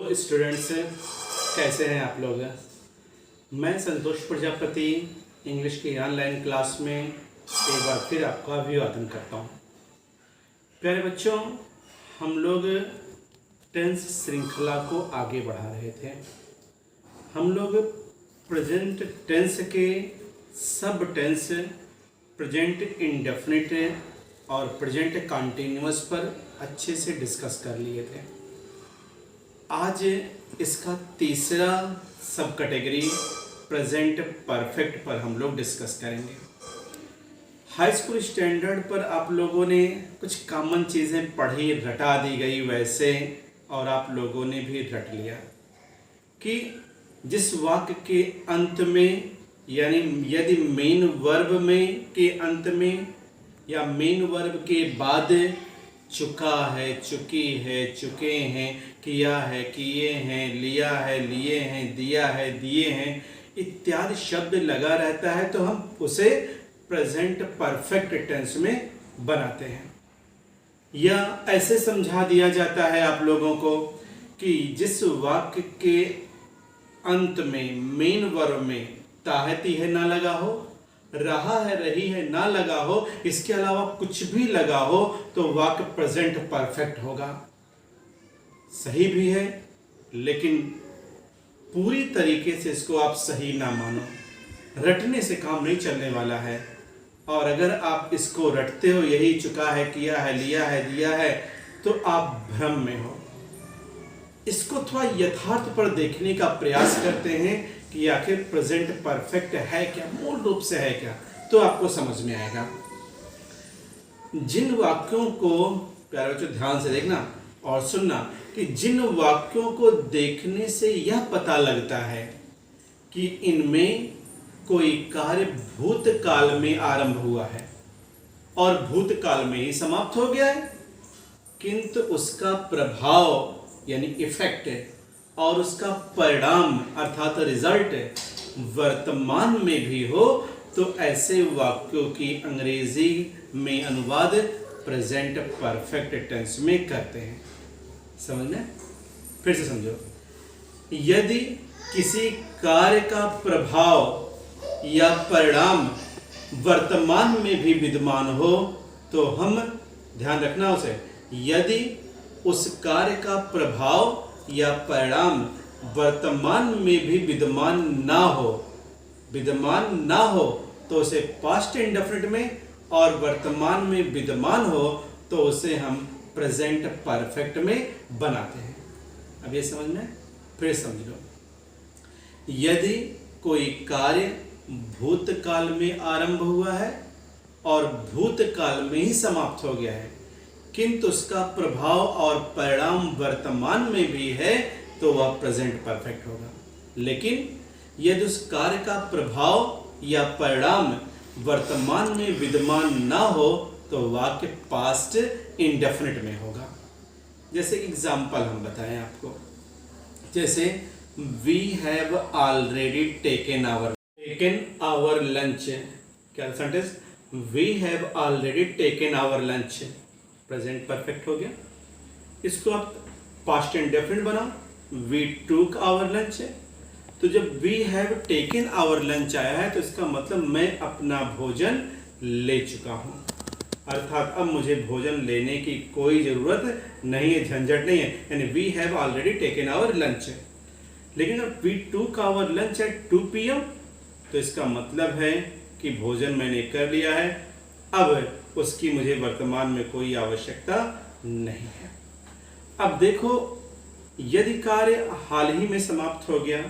तो स्टूडेंट्स कैसे हैं आप लोग। मैं संतोष प्रजापति इंग्लिश की ऑनलाइन क्लास में एक बार फिर आपका अभिवादन करता हूं। प्यारे बच्चों, हम लोग टेंस श्रृंखला को आगे बढ़ा रहे थे। हम लोग प्रेजेंट टेंस के सब टेंस, प्रेजेंट इंडेफिनिट और प्रेजेंट कंटिन्यूअस पर अच्छे से डिस्कस कर लिए थे। आज इसका तीसरा सब कैटेगरी प्रेजेंट परफेक्ट पर हम लोग डिस्कस करेंगे। हाई स्कूल स्टैंडर्ड पर आप लोगों ने कुछ कॉमन चीज़ें पढ़ी, रटा दी गई वैसे, और आप लोगों ने भी रट लिया कि जिस वाक्य के अंत में, यानी यदि मेन वर्ब में के अंत में या मेन वर्ब के बाद चुका है, चुकी है, चुके हैं, किया है, किए हैं, लिया है, लिए हैं, दिया है, दिए हैं इत्यादि शब्द लगा रहता है तो हम उसे प्रेजेंट परफेक्ट टेंस में बनाते हैं। या ऐसे समझा दिया जाता है आप लोगों को कि जिस वाक्य के अंत में मेन वर्ब में ताहती है ना लगा हो, रहा है, रही है ना लगा हो, इसके अलावा कुछ भी लगा हो तो वाक्य प्रेजेंट परफेक्ट होगा। सही भी है, लेकिन पूरी तरीके से इसको आप सही ना मानो। रटने से काम नहीं चलने वाला है, और अगर आप इसको रटते हो, यही चुका है, किया है, लिया है, दिया है, तो आप भ्रम में हो। इसको थोड़ा यथार्थ पर देखने का प्रयास करते हैं कि आखिर प्रेजेंट परफेक्ट है क्या, मूल रूप से है क्या, तो आपको समझ में आएगा। जिन वाक्यों को, प्यारे बच्चों ध्यान से देखना और सुनना, कि जिन वाक्यों को देखने से यह पता लगता है कि इनमें कोई कार्य भूतकाल में आरंभ हुआ है और भूतकाल में ही समाप्त हो गया है, किंतु उसका प्रभाव यानी इफेक्ट और उसका परिणाम अर्थात रिजल्ट वर्तमान में भी हो, तो ऐसे वाक्यों की अंग्रेजी में अनुवाद प्रेजेंट परफेक्ट टेंस में करते हैं। समझना? फिर से समझो। यदि किसी कार्य का प्रभाव या परिणाम वर्तमान में भी विद्यमान हो तो हम, ध्यान रखना उसे, यदि उस कार्य का प्रभाव या परिणाम वर्तमान में भी विद्यमान ना हो तो उसे पास्ट इंडेफिनिट में, और वर्तमान में विद्यमान हो तो उसे हम प्रेजेंट परफेक्ट में बनाते हैं। अब ये समझना है? फिर समझ लो। यदि कोई कार्य भूतकाल में आरंभ हुआ है और भूतकाल में ही समाप्त हो गया है, किंतु उसका प्रभाव और परिणाम वर्तमान में भी है, तो वह प्रेजेंट परफेक्ट होगा। लेकिन यदि उस कार्य का प्रभाव या परिणाम वर्तमान में विद्यमान ना हो तो वाक्य पास्ट इंडेफिनिट में होगा। जैसे एग्जाम्पल हम बताएं आपको, जैसे we have already taken our lunch. क्या sentence? We have already taken our lunch, present perfect हो गया। इसको आप पास्ट इंडेफिनिट बनाओ, वी टूक आवर लंच। तो जब we have taken our lunch आया है तो इसका मतलब मैं अपना भोजन ले चुका हूं, अर्थात अब मुझे भोजन लेने की कोई जरूरत नहीं है, झंझट नहीं है, यानी we have already taken our lunch. लेकिन अब we took our lunch eight 2 PM तो इसका मतलब है कि भोजन मैंने कर लिया है, अब उसकी मुझे वर्तमान में कोई आवश्यकता नहीं है। अब देखो, यदि कार्य हाल ही में समाप्त हो गया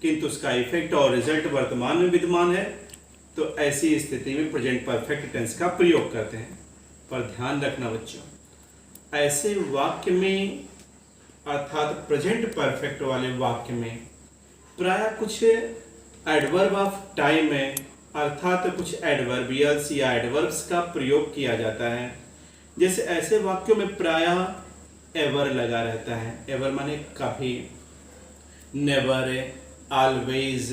किंतु उसका इफेक्ट और रिजल्ट वर्तमान में विद्यमान है, तो ऐसी स्थिति में प्रेजेंट परफेक्ट टेंस का प्रयोग करते हैं। पर ध्यान रखना बच्चों, ऐसे वाक्य में अर्थात प्रेजेंट परफेक्ट वाले वाक्य में प्राय कुछ एडवर्ब ऑफ टाइम है, अर्थात कुछ एडवर्बियल्स या एडवर्ब्स का प्रयोग किया जाता है। जैसे ऐसे वाक्यों में प्रायः एवर लगा रहता है। एवर माने कभी, नेवर, ऑलवेज,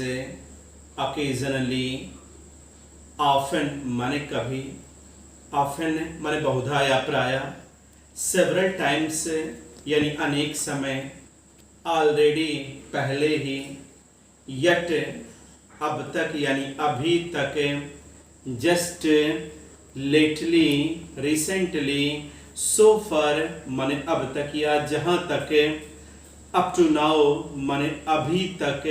ओकेजनली, ऑफन माने कभी, ऑफन माने बहुधा या प्रायः, सेवरल टाइम्स यानी अनेक समय, ऑलरेडी पहले ही, यट अब तक यानी अभी तक, जस्ट लेटली रिसेंटली, सो फर माने अब तक या जहाँ तक, अप टू नाउ माने अभी तक,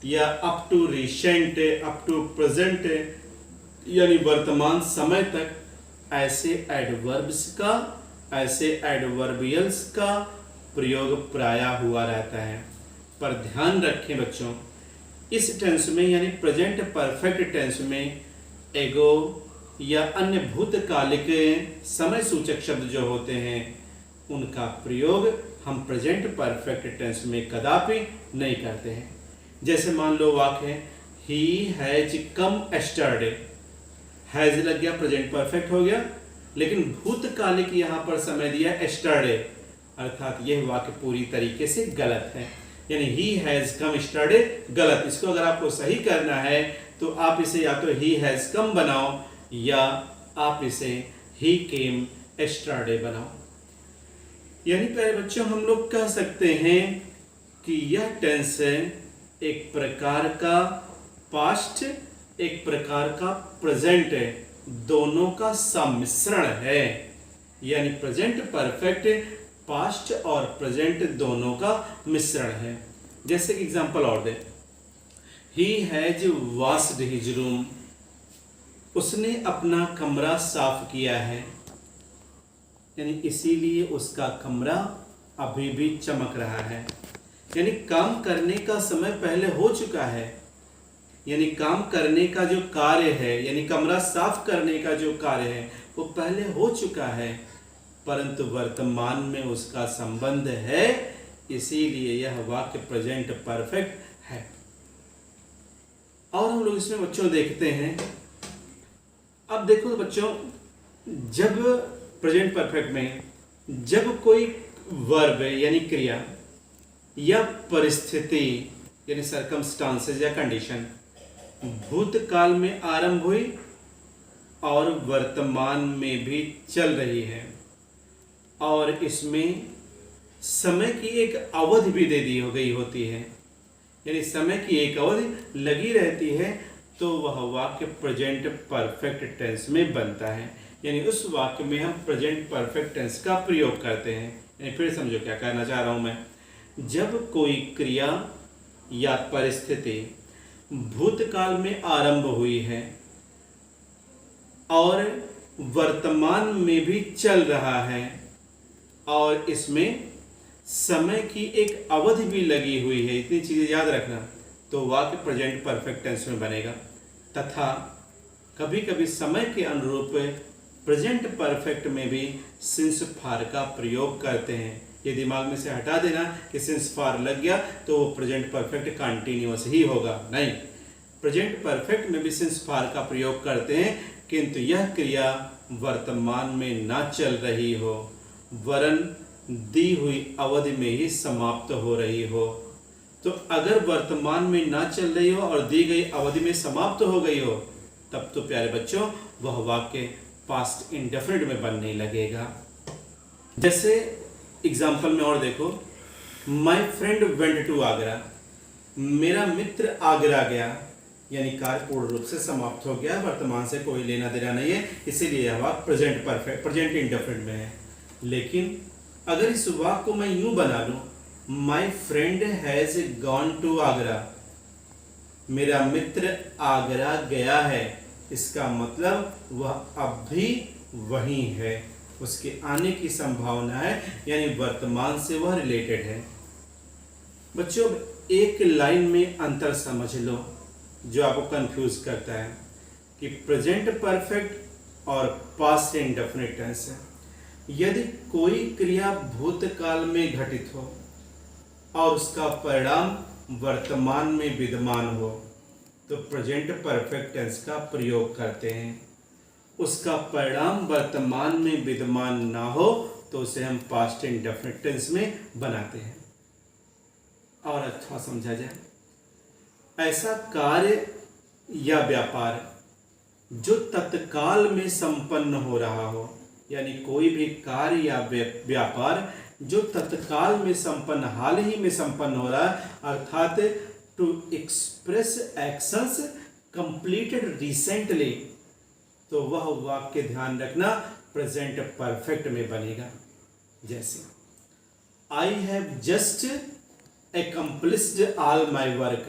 या up to recent, up to present यानी वर्तमान समय तक, ऐसे एडवर्ब्स का, ऐसे एडवर्बियल्स का प्रयोग प्रायः हुआ रहता है। पर ध्यान रखें बच्चों, इस टेंस में यानी प्रेजेंट परफेक्ट टेंस में एगो या अन्य भूतकालिक समय सूचक शब्द जो होते हैं उनका प्रयोग हम प्रेजेंट परफेक्ट टेंस में कदापि नहीं करते हैं। जैसे मान लो वाक्य है he has come yesterday, has लग गया प्रेजेंट परफेक्ट हो गया, लेकिन भूतकालिक यहाँ पर समय दिया एस्टरडे, अर्थात यह वाक्य पूरी तरीके से गलत है। यानी ही हैज कम एस्टरडे गलत। इसको अगर आपको सही करना है तो आप इसे या तो ही हैज कम बनाओ या आप इसे ही केम एस्टरडे बनाओ। यानी प्यारे बच्चों हम लोग कह सकते हैं कि यह टेंस एक प्रकार का पास्ट, एक प्रकार का प्रेजेंट, दोनों का सम्मिश्रण है। यानी प्रेजेंट परफेक्ट पास्ट और प्रेजेंट दोनों का मिश्रण है। जैसे कि एग्जांपल और दे, he has washed his room, उसने अपना कमरा साफ किया है, यानी इसीलिए उसका कमरा अभी भी चमक रहा है। यानी काम करने का समय पहले हो चुका है, यानी काम करने का जो कार्य है, यानी कमरा साफ करने का जो कार्य है वो पहले हो चुका है, परंतु वर्तमान में उसका संबंध है, इसीलिए यह वाक्य प्रेजेंट परफेक्ट है। और हम लोग इसमें बच्चों देखते हैं, अब देखो बच्चों, जब प्रेजेंट परफेक्ट में जब कोई वर्ब यानी क्रिया या परिस्थिति यानी सर्कमस्टांसेस या कंडीशन भूतकाल में आरंभ हुई और वर्तमान में भी चल रही है और इसमें समय की एक अवधि भी दे दी हो गई होती है, यानी समय की एक अवधि लगी रहती है, तो वह वाक्य प्रेजेंट परफेक्ट टेंस में बनता है। यानी उस वाक्य में हम प्रेजेंट परफेक्ट टेंस का प्रयोग करते हैं। यानी फिर समझो क्या कहना चाह रहा हूं मैं, जब कोई क्रिया या परिस्थिति भूतकाल में आरंभ हुई है और वर्तमान में भी चल रहा है और इसमें समय की एक अवधि भी लगी हुई है, इतनी चीजें याद रखना, तो वाक्य प्रेजेंट परफेक्ट टेंस में बनेगा। तथा कभी कभी समय के अनुरूप प्रेजेंट परफेक्ट में भी सिंस फार का प्रयोग करते हैं। ये दिमाग में से हटा देना कि सिंस फार लग गया तो वो प्रेजेंट परफेक्ट कंटिन्यूअस ही होगा, नहीं, प्रेजेंट परफेक्ट में भी सिंस फार का प्रयोग करते हैं, किंतु यह क्रिया वर्तमान में ना चल रही हो वरन दी हुई अवधि में ही समाप्त हो रही हो। तो अगर वर्तमान में ना चल रही हो और दी गई अवधि में समाप्त हो गई हो, तब तो प्यारे बच्चों वह वाक्य पास्ट इंडेफिनिट में बनने लगेगा। जैसे एग्जाम्पल में और देखो, my friend went to Agra, मेरा मित्र आगरा गया, यानी कार्य पूर्ण रूप से समाप्त हो गया, वर्तमान से कोई लेना देना नहीं है, इसीलिए यह वाक्य प्रेजेंट परफेक्ट प्रेजेंट इंडेफिनिट में है। लेकिन अगर इस वाक्य को मैं यूं बना लूं, my friend has gone to Agra, मेरा मित्र आगरा गया है, इसका मतलब वह अब भी वहीं है, उसके आने की संभावना है, यानी वर्तमान से वह रिलेटेड है। बच्चों एक लाइन में अंतर समझ लो जो आपको कंफ्यूज करता है कि प्रेजेंट परफेक्ट और पास्ट इंडेफिनिट टेंस है। यदि कोई क्रिया भूतकाल में घटित हो और उसका परिणाम वर्तमान में विद्यमान हो तो प्रेजेंट परफेक्ट टेंस का प्रयोग करते हैं। उसका परिणाम वर्तमान में विद्यमान ना हो तो उसे हम पास्ट इंडेफिनिट टेंस में बनाते हैं। और अच्छा समझा जाए, ऐसा कार्य या व्यापार जो तत्काल में संपन्न हो रहा हो, यानी कोई भी कार्य या व्यापार जो तत्काल में संपन्न, हाल ही में संपन्न हो रहा है, अर्थात to express actions completed recently, तो वह वाक्य ध्यान रखना प्रेजेंट परफेक्ट में बनेगा। जैसे I have just accomplished all my work,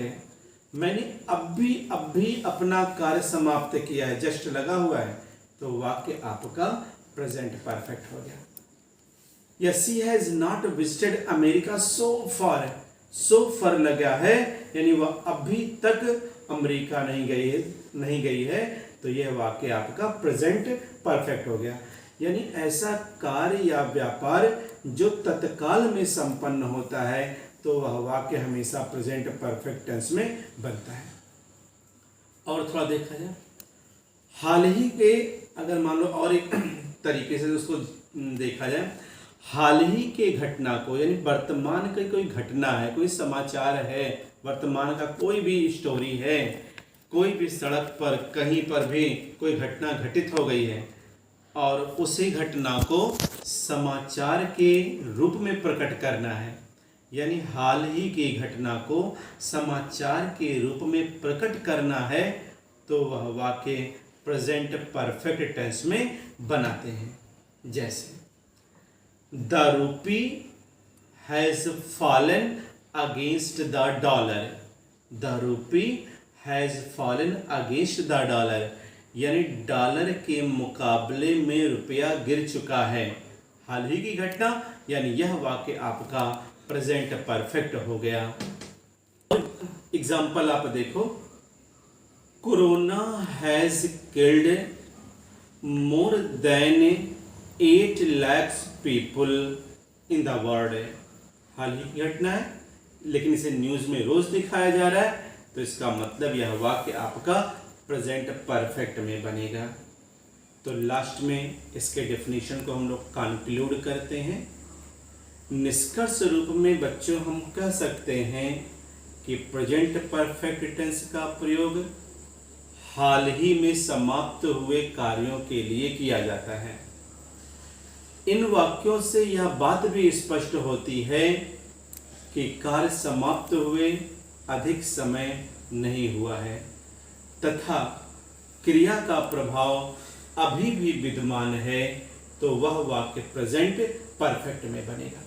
मैंने अभी अपना कार्य समाप्त किया है, जस्ट लगा हुआ है, तो वाक्य आपका प्रेजेंट परफेक्ट हो गया। या she has not visited America so far लगा है, यानी वह अभी तक अमेरिका नहीं गई है, तो यह वाक्य आपका प्रेजेंट परफेक्ट हो गया। यानी ऐसा कार्य या व्यापार जो तत्काल में संपन्न होता है, तो वह वाक्य हमेशा प्रेजेंट परफेक्ट टेंस में बनता है। और थोड़ा देखा जाए हाल ही के, अगर मान लो और एक तरीके से उसको देखा जाए, हाल ही के घटना को, यानी वर्तमान की कोई घटना है, कोई समाचार है, वर्तमान का कोई भी स्टोरी है, कोई भी सड़क पर कहीं पर भी कोई घटना घटित हो गई है और उसी घटना को समाचार के रूप में प्रकट करना है, यानी हाल ही की घटना को समाचार के रूप में प्रकट करना है, तो वह वाक्य प्रेजेंट परफेक्ट टेंस में बनाते हैं। जैसे the rupee has fallen against the dollar, the rupee has fallen against the dollar, यानी डॉलर के मुकाबले में रुपया गिर चुका है, हाल ही की घटना, यानी यह वाक्य आपका प्रेजेंट परफेक्ट हो गया। एग्जाम्पल आप देखो, corona has killed more than 8 lakh people in the world, हाल ही की घटना है, लेकिन इसे न्यूज में रोज दिखाया जा रहा है, तो इसका मतलब यह वाक्य आपका प्रेजेंट परफेक्ट में बनेगा। तो लास्ट में इसके डेफिनेशन को हम लोग कंक्लूड करते हैं। निष्कर्ष रूप में बच्चों हम कह सकते हैं कि प्रेजेंट परफेक्ट टेंस का प्रयोग हाल ही में समाप्त हुए कार्यों के लिए किया जाता है। इन वाक्यों से यह बात भी स्पष्ट होती है कि कार्य समाप्त हुए अधिक समय नहीं हुआ है तथा क्रिया का प्रभाव अभी भी विद्यमान है, तो वह वाक्य प्रेजेंट परफेक्ट में बनेगा।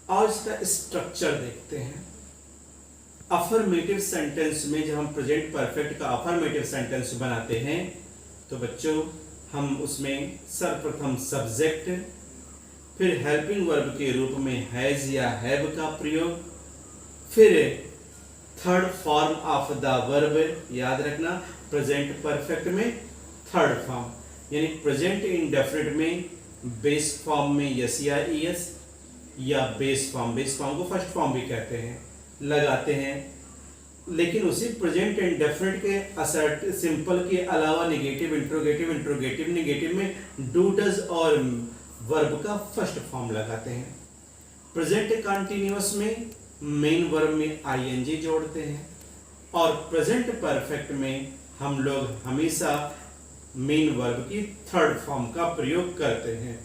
और इसका स्ट्रक्चर देखते हैं। अफर्मेटिव सेंटेंस में जब हम प्रेजेंट परफेक्ट का अफर्मेटिव सेंटेंस बनाते हैं, तो बच्चों हम उसमें सर्वप्रथम सब्जेक्ट, फिर हेल्पिंग वर्ब के रूप में हैज या हैव का प्रयोग, फिर third form of the verb, याद रखना प्रेजेंट परफेक्ट में थर्ड फॉर्म, यानी प्रेजेंट इंडेफिनिट में बेस फॉर्म में यस या ईएस, या बेस फॉर्म को फर्स्ट फॉर्म भी कहते हैं, लगाते हैं। लेकिन उसी प्रेजेंट इंडेफिनिट के असर्ट सिंपल के अलावा नेगेटिव, इंट्रोगेटिव नेगेटिव में डू डज और वर्ब का फर्स्ट फॉर्म लगाते हैं। प्रेजेंट कंटीन्यूअस में मेन वर्ब में आईएनजी जोड़ते हैं, और प्रेजेंट परफेक्ट में हम लोग हमेशा मेन वर्ब की थर्ड फॉर्म का प्रयोग करते हैं।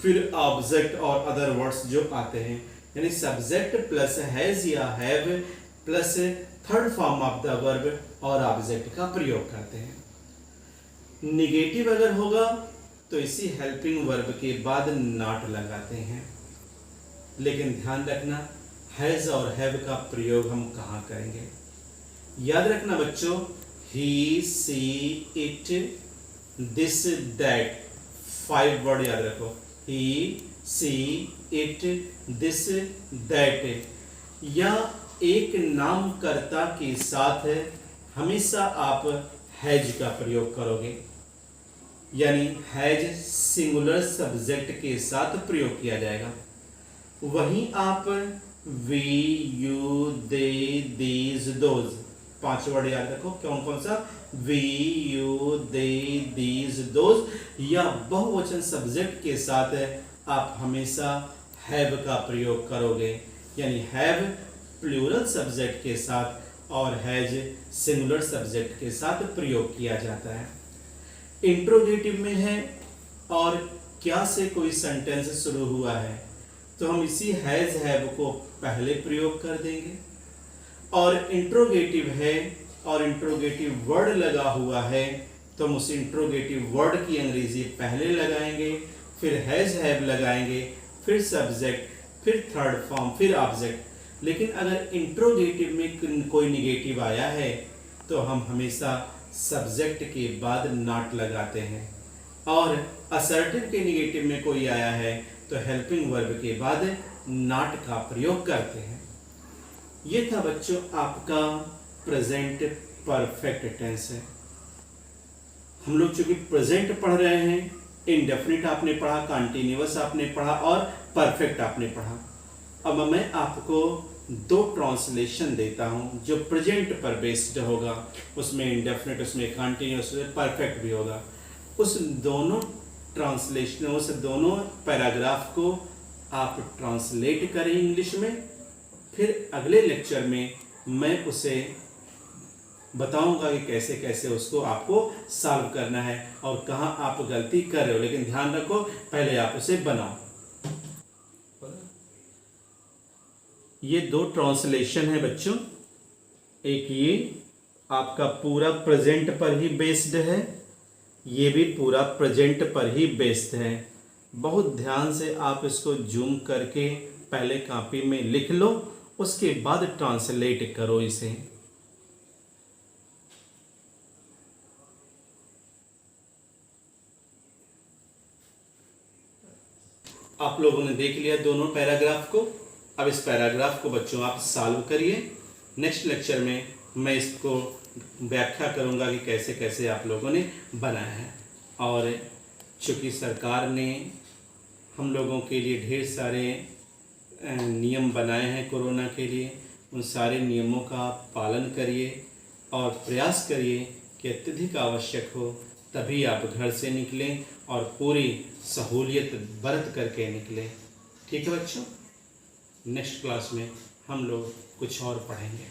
फिर ऑब्जेक्ट और अदर वर्ड्स जो आते हैं, यानी सब्जेक्ट प्लस हैज या have plus third form of the verb और ऑब्जेक्ट का प्रयोग करते हैं। निगेटिव अगर होगा तो इसी हेल्पिंग वर्ब के बाद नॉट लगाते हैं। लेकिन ध्यान रखना हैज और हैव का प्रयोग हम कहाँ करेंगे। याद रखना बच्चों, ही, सी, इट, दिस, दैट, 5 वर्ड याद रखो। ही, सी, इट, दिस, दैट, या एक नामकर्ता के साथ हमेशा आप हैज का प्रयोग करोगे, यानी हैज सिंगुलर सब्जेक्ट के साथ प्रयोग किया जाएगा। वहीं आप we, you, they, these, those, 5 word याद रखो। कौन कौन सा? We, you, they, these, those, या बहुवचन सब्जेक्ट के साथ आप हमेशा हैव का प्रयोग करोगे, यानी हैव प्लूरल सब्जेक्ट के साथ और हैज सिंगुलर सब्जेक्ट के साथ प्रयोग किया जाता है। इंट्रोगेटिव में है और क्या से कोई सेंटेंस शुरू हुआ है तो हम इसी हैज हैव को पहले प्रयोग कर देंगे, और इंट्रोगेटिव है और इंट्रोगेटिव वर्ड लगा हुआ है तो हम उस इंट्रोगेटिव वर्ड की अंग्रेजी पहले लगाएंगे, फिर हैज हैव लगाएंगे, फिर सब्जेक्ट, फिर थर्ड फॉर्म, फिर ऑब्जेक्ट। लेकिन अगर इंट्रोगेटिव में कोई निगेटिव आया है तो हम हमेशा सब्जेक्ट के बाद नॉट लगाते हैं, और असर्टिव के निगेटिव में कोई आया है तो हेल्पिंग वर्ब के बाद नॉट का प्रयोग करते हैं। ये था बच्चों आपका प्रेजेंट परफेक्ट टेंस है। हम लोग चूंकि प्रेजेंट पढ़ रहे हैं, इंडेफिनिट आपने पढ़ा, कंटिन्यूअस आपने पढ़ा और परफेक्ट आपने पढ़ा। अब मैं आपको दो ट्रांसलेशन देता हूं जो प्रेजेंट पर बेस्ड होगा, उसमें इंडेफिनिट, उसमें कंटिन्यूअस, परफेक्ट भी होगा। उस दोनों ट्रांसलेशन, उस दोनों पैराग्राफ को आप ट्रांसलेट करें इंग्लिश में, फिर अगले लेक्चर में मैं उसे बताऊंगा कि कैसे कैसे उसको आपको सॉल्व करना है और कहाँ आप गलती कर रहे हो। लेकिन ध्यान रखो पहले आप उसे बनाओ। ये दो ट्रांसलेशन है बच्चों, एक ये आपका पूरा प्रेजेंट पर ही बेस्ड है, ये भी पूरा प्रेजेंट पर ही बेस्ड है। बहुत ध्यान से आप इसको जूम करके पहले कॉपी में लिख लो, उसके बाद ट्रांसलेट करो इसे। आप लोगों ने देख लिया दोनों पैराग्राफ को। अब इस पैराग्राफ को बच्चों आप सॉल्व करिए। नेक्स्ट लेक्चर में मैं इसको व्याख्या करूंगा कि कैसे कैसे आप लोगों ने बनाया है। और चूँकि सरकार ने हम लोगों के लिए ढेर सारे नियम बनाए हैं कोरोना के लिए, उन सारे नियमों का पालन करिए और प्रयास करिए कि अत्यधिक आवश्यक हो तभी आप घर से निकलें और पूरी सहूलियत बरत करके निकलें। ठीक है बच्चों, नेक्स्ट क्लास में हम लोग कुछ और पढ़ेंगे।